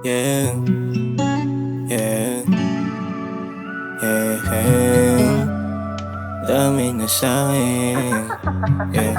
Yeah, yeah, yeah, yeah. Dami na sa'kin. Yeah.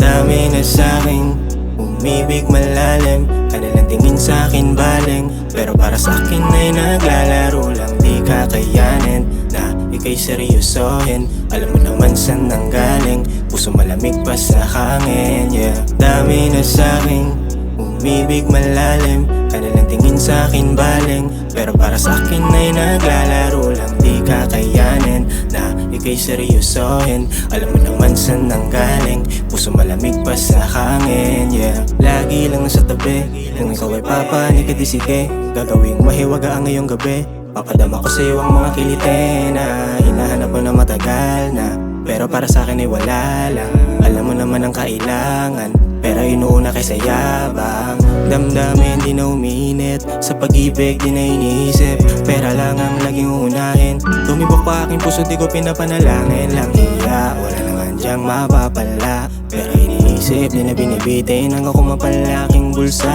Dami na sa'kin, umibig malalim. Kanilang tingin sa'kin baling, pero para sa'kin ay naglalaro lang. Di kakayanin na ika'y seryosohin. Alam mo naman saan nanggaling, puso malamig pa sa hangin. Yeah. Dami na sa'kin, umibig malalim. Kanilang tingin sa'kin baling, pero para sa'kin ay naglalaro lang. Di kakayanin na ika'y seryosohin. Alam mo naman saan nanggaling, puso malamig pa sa hangin. Yeah. Lagi lang nasa tabi, kung ikaw ay papanig di sige. Gagawing mahiwaga ang ngayong gabi. Papadama ko sa'yo ang mga kilite na hinahanap mo na matagal na, pero para sa'kin ay wala lang. Alam mo naman ang kailangan, pero inuuna kaysa yabang. Damdamin di na uminit, sa pag-ibig di na iniisip. Pera lang ang laging uunahin. Tumibok pa aking puso, di ko pinapanalangin. Lang hiya, wala naman diyang mapapala, pero iniisip di na binibitin hanggang kumapalaking bulsa.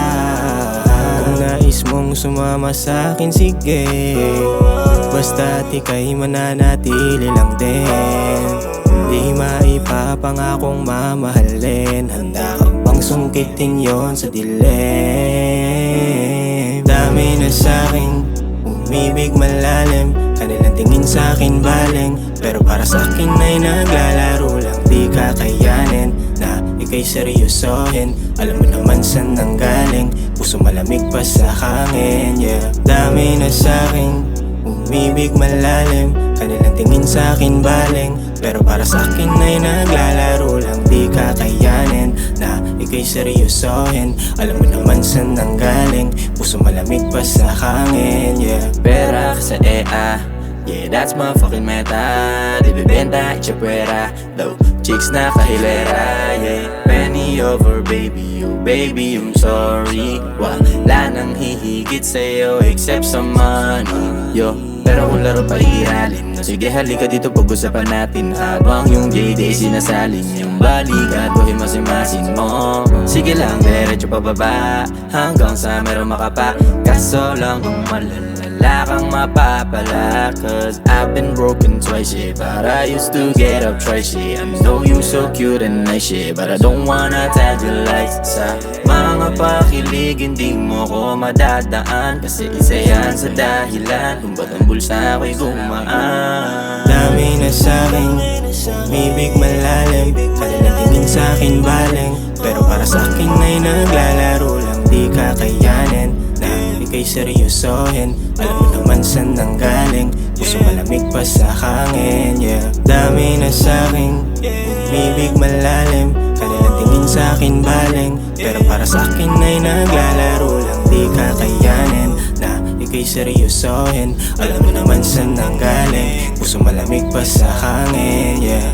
Kung nais mong sumama sa'kin, sige, basta't ika'y mananatili lang din. Di maipapangakong mamahalin, handa ka bang sungkitin yon sa dilim? Dami na sa'kin, umibig malalim. Kanilang tingin sa'kin baling, pero para sa'kin ay naglalaro lang. Di kakayanin na ika'y seryosohin. Alam mo naman saan nanggaling, puso malamig pa sa hangin. Yeah. Dami na sa'kin, umibig malalim. Kanilang tingin sa'kin baling, pero para sa'kin ay naglalaro lang. Di kakayanin na ika'y seryosohin. Alam mo naman saan nanggaling, puso malamig pa sa hangin. Yeah. Pera ka sa EA, yeah, that's my fucking meta. Di bibenta, itsapwera, low chicks na kahilera, yeah. Penny over baby, oh baby, I'm sorry. Wala nang hihigit sa'yo except sa money, yo. Pero kung laro pa ihalin, no, sige halika dito pag-usapan natin. Habang yung JD sinasalin, yung balikat o himasimasin mo. Sige lang, diretso pababa hanggang sa meron makapa. Kaso lang kung malala kang mapapala, cause I've been broken twice, yeah, but I used to get up twice, yeah. I know you so cute and nice, yeah, but I don't wanna tell you lies. Sa mga pakilig, hindi mo ko madadaan, kasi isa yan sa dahilan kung ba't ang bulsa ako'y gumaan. Dami na sa'kin, umibig malalim. Kanilang tingin sa'kin baling, pero para sa'kin ay naglalaro lang. Di kakayanin na ika'y seryosohin. Alam mo naman saan nanggaling, puso malamig pa sa hangin. Yeah. Dami na sa'kin, umibig malalim. Kanilang tingin sa'kin baling, pero para sa'kin ay naglalaro lang. Di kakayanin na ika'y seryosohin. Alam mo naman saan nanggaling, puso malamig pa sa hangin. Yeah.